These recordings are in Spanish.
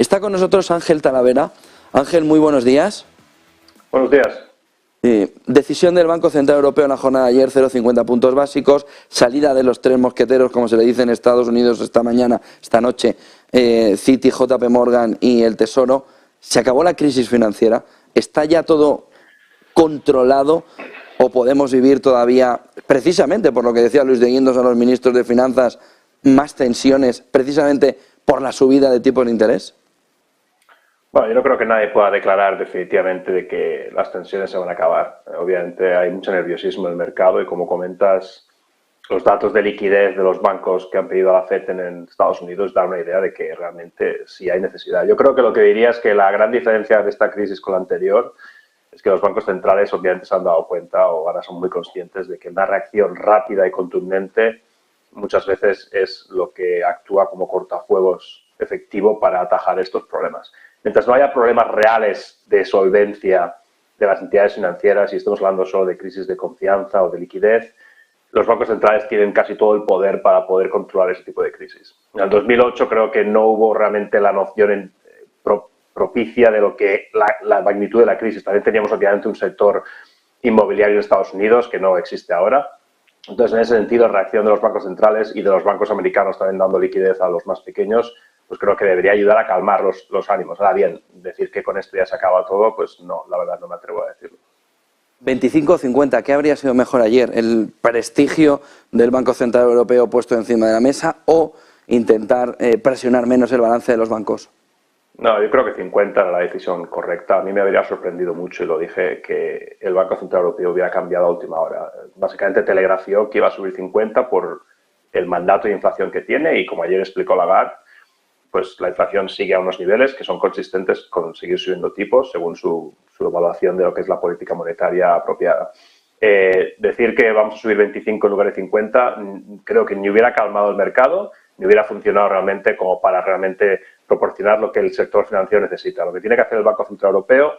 Está con nosotros Ángel Talavera. Ángel, muy buenos días. Buenos días. Decisión del Banco Central Europeo en la jornada de ayer, 0,50 puntos básicos, salida de los tres mosqueteros, como se le dice en Estados Unidos esta noche, Citi, JP Morgan y el Tesoro. Se acabó la crisis financiera. ¿Está ya todo controlado o podemos vivir todavía, precisamente por lo que decía Luis de Guindos a los ministros de Finanzas, más tensiones, precisamente por la subida de tipos de interés? Bueno, yo no creo que nadie pueda declarar definitivamente de que las tensiones se van a acabar. Obviamente hay mucho nerviosismo en el mercado y, como comentas, los datos de liquidez de los bancos que han pedido a la FED en Estados Unidos dan una idea de que realmente sí hay necesidad. Yo creo que lo que diría es que la gran diferencia de esta crisis con la anterior es que los bancos centrales obviamente se han dado cuenta, o ahora son muy conscientes, de que una reacción rápida y contundente muchas veces es lo que actúa como cortafuegos efectivo para atajar estos problemas. Mientras no haya problemas reales de solvencia de las entidades financieras, y estamos hablando solo de crisis de confianza o de liquidez, los bancos centrales tienen casi todo el poder para poder controlar ese tipo de crisis. En el 2008 creo que no hubo realmente la noción propicia de lo que la magnitud de la crisis. También teníamos obviamente un sector inmobiliario en Estados Unidos que no existe ahora. Entonces, en ese sentido, la reacción de los bancos centrales y de los bancos americanos también dando liquidez a los más pequeños, pues creo que debería ayudar a calmar los ánimos. Ahora bien, decir que con esto ya se acaba todo, pues no, la verdad no me atrevo a decirlo. 25 o 50, ¿qué habría sido mejor ayer? ¿El prestigio del Banco Central Europeo puesto encima de la mesa o intentar presionar menos el balance de los bancos? No, yo creo que 50 era la decisión correcta. A mí me habría sorprendido mucho, y lo dije, que el Banco Central Europeo hubiera cambiado a última hora. Básicamente telegrafió que iba a subir 50 por el mandato de inflación que tiene, y como ayer explicó Lagarde, pues la inflación sigue a unos niveles que son consistentes con seguir subiendo tipos según su evaluación de lo que es la política monetaria apropiada. Decir que vamos a subir 25 en lugar de 50, creo que ni hubiera calmado el mercado, ni hubiera funcionado realmente como para realmente proporcionar lo que el sector financiero necesita. Lo que tiene que hacer el Banco Central Europeo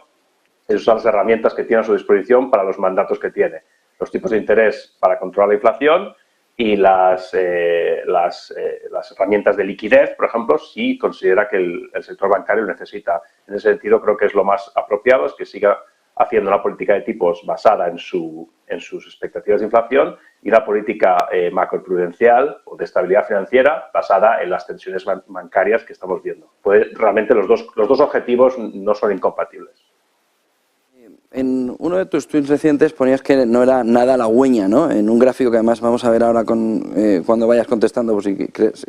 es usar las herramientas que tiene a su disposición para los mandatos que tiene. Los tipos de interés para controlar la inflación y las herramientas de liquidez, por ejemplo, si considera que el sector bancario lo necesita. En ese sentido, creo que es lo más apropiado, es que siga haciendo una política de tipos basada en sus expectativas de inflación y una política macroprudencial o de estabilidad financiera basada en las tensiones bancarias que estamos viendo. Realmente los dos objetivos no son incompatibles. En uno de tus tweets recientes ponías que no era nada halagüeña, ¿no? En un gráfico que además vamos a ver ahora cuando vayas contestando, por si crees,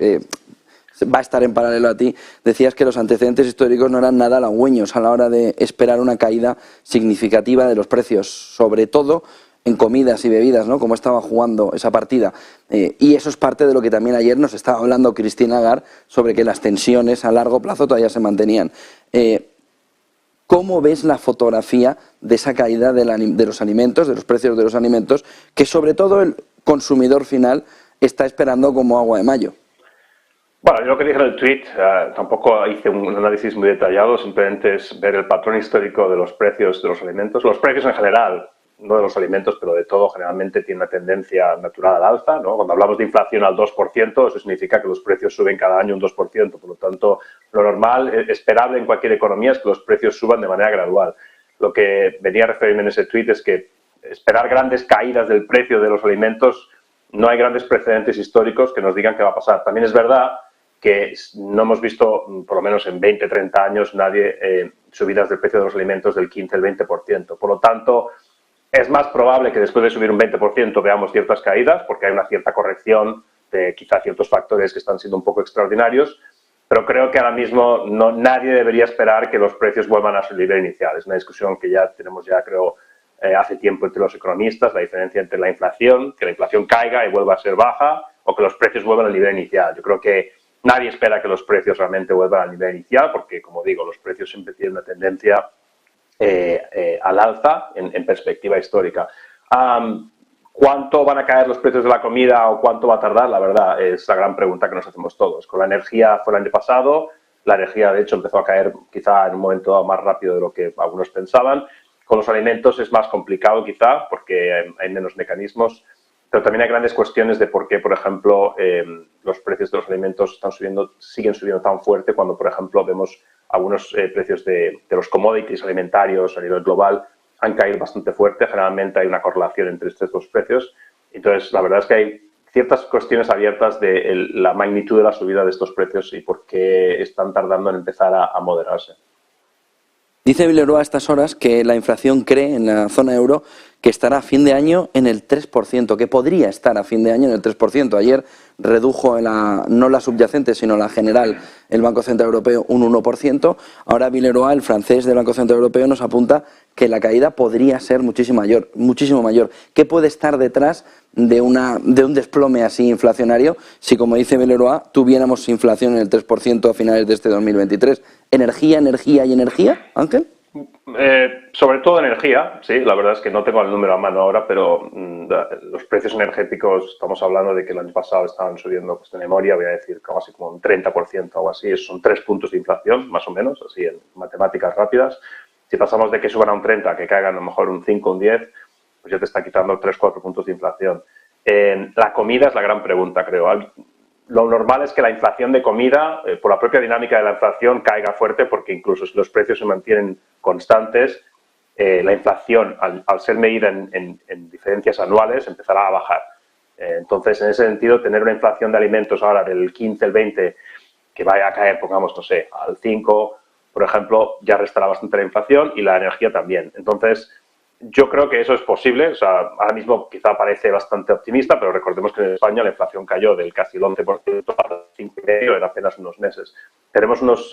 va a estar en paralelo a ti, decías que los antecedentes históricos no eran nada halagüeños a la hora de esperar una caída significativa de los precios, sobre todo en comidas y bebidas, ¿no? Como estaba jugando esa partida. Y eso es parte de lo que también ayer nos estaba hablando Christine Lagarde, sobre que las tensiones a largo plazo todavía se mantenían. ¿Cómo ves la fotografía de esa caída de los alimentos, de los precios de los alimentos, que sobre todo el consumidor final está esperando como agua de mayo? Bueno, yo lo que dije en el tweet, tampoco hice un análisis muy detallado, simplemente es ver el patrón histórico de los precios de los alimentos. Los precios en general, no de los alimentos, pero de todo, generalmente tiene una tendencia natural al alza, ¿no? Cuando hablamos de inflación al 2%, eso significa que los precios suben cada año un 2%. Por lo tanto, lo normal, esperable en cualquier economía es que los precios suban de manera gradual. Lo que venía a referirme en ese tweet es que esperar grandes caídas del precio de los alimentos, no hay grandes precedentes históricos que nos digan qué va a pasar. También es verdad que no hemos visto, por lo menos en 20, 30 años, subidas del precio de los alimentos del 15, el 20%. Por lo tanto, es más probable que después de subir un 20% veamos ciertas caídas, porque hay una cierta corrección de quizá ciertos factores que están siendo un poco extraordinarios, pero creo que ahora mismo nadie debería esperar que los precios vuelvan a su nivel inicial. Es una discusión que ya tenemos, creo, hace tiempo entre los economistas, la diferencia entre la inflación, que la inflación caiga y vuelva a ser baja, o que los precios vuelvan al nivel inicial. Yo creo que nadie espera que los precios realmente vuelvan al nivel inicial, porque, como digo, los precios siempre tienen una tendencia al alza en perspectiva histórica. ¿Cuánto van a caer los precios de la comida o cuánto va a tardar? La verdad, es la gran pregunta que nos hacemos todos. Con la energía fue el año pasado, la energía de hecho empezó a caer quizá en un momento más rápido de lo que algunos pensaban. Con los alimentos es más complicado quizá porque hay menos mecanismos, pero también hay grandes cuestiones de por qué, por ejemplo, los precios de los alimentos siguen subiendo tan fuerte cuando, por ejemplo, vemos algunos precios de los commodities alimentarios a nivel global han caído bastante fuerte. Generalmente hay una correlación entre estos dos precios. Entonces, la verdad es que hay ciertas cuestiones abiertas de la magnitud de la subida de estos precios y por qué están tardando en empezar a moderarse. Dice Villeroy a estas horas que la inflación cree en la zona euro que estará a fin de año en el 3%, que podría estar a fin de año en el 3%. Ayer redujo no la subyacente, sino la general, el Banco Central Europeo un 1%. Ahora Villeroy, el francés del Banco Central Europeo, nos apunta que la caída podría ser muchísimo mayor. ¿Qué puede estar detrás de un desplome así inflacionario si, como dice Villeroy, tuviéramos inflación en el 3% a finales de este 2023? ¿Energía, energía y energía, Ángel? Sobre todo energía, sí, la verdad es que no tengo el número a mano ahora, pero los precios energéticos, estamos hablando de que el año pasado estaban subiendo, pues de memoria voy a decir casi como un 30% o algo así, son 3 puntos de inflación, más o menos, así en matemáticas rápidas. Si pasamos de que suban a un 30, que caigan a lo mejor un 5, un 10, pues ya te está quitando 3, 4 puntos de inflación. La comida es la gran pregunta, creo. Lo normal es que la inflación de comida, por la propia dinámica de la inflación, caiga fuerte porque incluso si los precios se mantienen constantes, la inflación, al ser medida en diferencias anuales, empezará a bajar. Entonces, en ese sentido, tener una inflación de alimentos ahora del 15, el 20, que vaya a caer, pongamos, no sé, al 5, por ejemplo, ya restará bastante la inflación y la energía también. Entonces, yo creo que eso es posible. O sea, ahora mismo quizá parece bastante optimista, pero recordemos que en España la inflación cayó del casi el 11% al 5,5% en apenas unos meses. Tenemos unos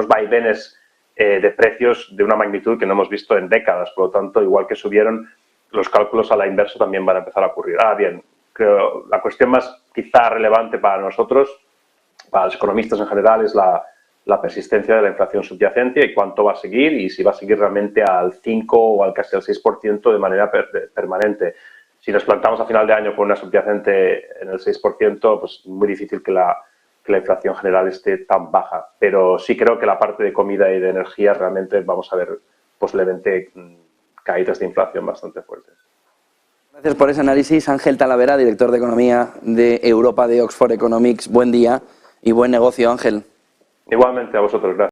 vaivenes de precios de una magnitud que no hemos visto en décadas. Por lo tanto, igual que subieron, los cálculos a la inversa también van a empezar a ocurrir. Ahora bien, creo la cuestión más quizá relevante para nosotros, para los economistas en general, es la persistencia de la inflación subyacente y cuánto va a seguir y si va a seguir realmente al 5 o al casi al 6% de manera permanente. Si nos plantamos a final de año con una subyacente en el 6%, pues muy difícil que la inflación general esté tan baja. Pero sí creo que la parte de comida y de energía realmente vamos a ver posiblemente caídas de inflación bastante fuertes. Gracias por ese análisis. Ángel Talavera, director de Economía de Europa de Oxford Economics. Buen día y buen negocio, Ángel. Igualmente a vosotros, gracias.